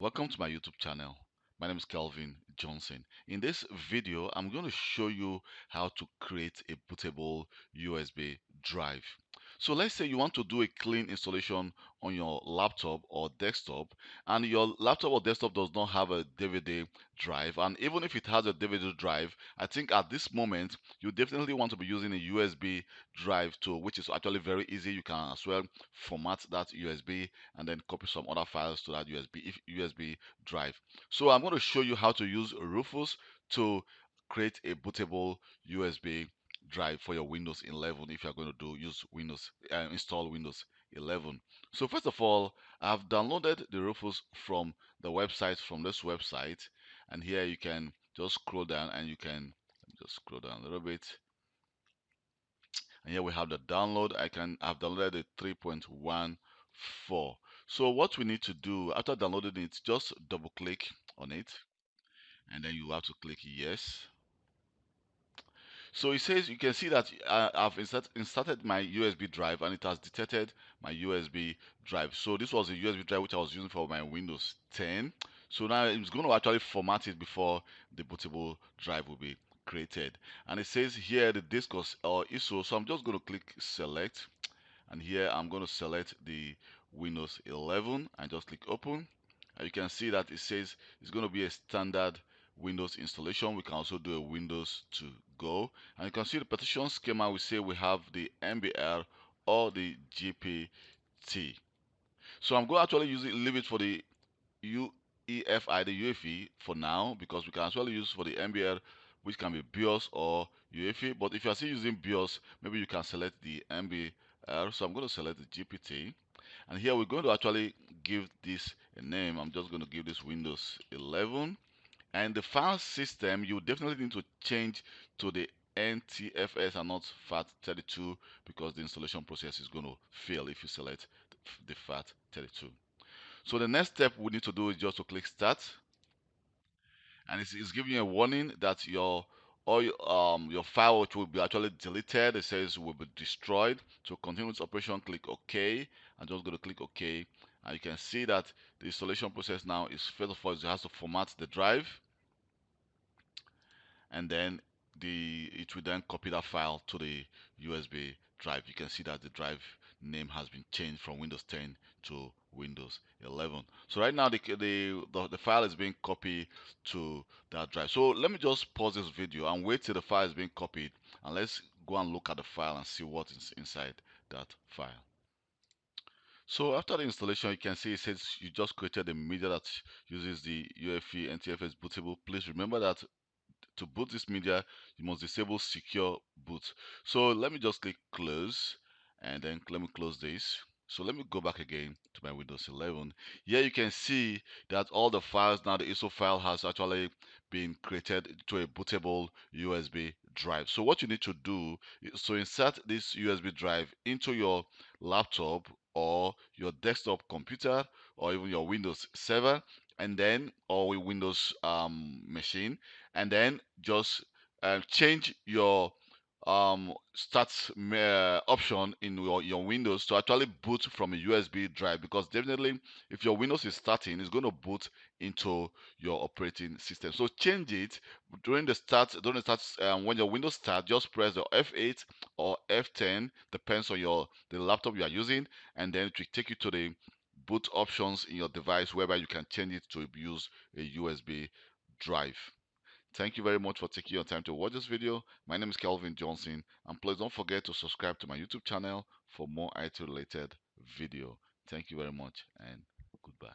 Welcome to my YouTube channel. My name is Kelvin Johnson. In this video, I'm going to show you how to create a bootable USB drive. So let's say you want to do a clean installation on your laptop or desktop, and your laptop or desktop does not have a DVD drive. And even if it has a DVD drive, I think at this moment you definitely want to be using a USB drive too, which is actually very easy. You can as well format that USB and then copy some other files to that USB drive. So I'm going to show you how to use Rufus to create a bootable USB drive for your Windows 11 if you're going to use Windows install Windows 11. So first of all, I've downloaded the Rufus from this website, and here you can just scroll down and you can just scroll down a little bit, and here we have the download. I've downloaded the 3.14. So what we need to do after downloading it, just double click on it, and then you have to click yes. So it says, you can see that I've inserted my USB drive, and it has detected my USB drive. So this was a USB drive which I was using for my Windows 10. So now it's going to actually format it before the bootable drive will be created. And it says here the disk or ISO. So I'm just going to click select, and here I'm going to select the Windows 11 and just click open. And you can see that it says it's going to be a standard Windows installation. We can also do a Windows to go, and you can see the partition schema. We say we have the MBR or the GPT. So I'm going to actually leave it for the UEFI, the UEFI for now, because we can actually use for the MBR, which can be BIOS or UEFI. But if you are still using BIOS, maybe you can select the MBR. So I'm going to select the GPT, and here we're going to actually give this a name. I'm just going to give this Windows 11, and the file system you definitely need to change to the NTFS and not FAT32, because the installation process is going to fail if you select the FAT32. So the next step we need to do is just to click start, and it's giving you a warning that your file, which will be actually deleted, it says will be destroyed. To continue this operation, click OK. I'm just going to click OK, and you can see that the installation process now is, first of all, it has to format the drive, and then it will then copy that file to the USB drive. You can see that the drive name has been changed from Windows 10 to Windows 11. So right now the file is being copied to that drive. So let me just pause this video and wait till the file is being copied, and let's go and look at the file and see what is inside that file. So after the installation, you can see it says you just created a media that uses the UEFI NTFS bootable. Please remember that to boot this media, you must disable secure boot. So let me just click close, and then let me close this. So let me go back again to my Windows 11. Here you can see that all the files, now the ISO file has actually been created to a bootable USB drive. So what you need to do is to insert this USB drive into your laptop or your desktop computer or even your Windows server, and then or a Windows machine, and then just change your start option in your Windows to actually boot from a USB drive, because definitely if your Windows is starting, it's going to boot into your operating system. So change it during the start when your Windows start, just press the F8 or F10, depends on the laptop you are using, and then it will take you to the boot options in your device, whereby you can change it to use a USB drive. Thank you very much for taking your time to watch this video. My name is Kelvin Johnson, and please don't forget to subscribe to my YouTube channel for more IT related video. Thank you very much, and goodbye.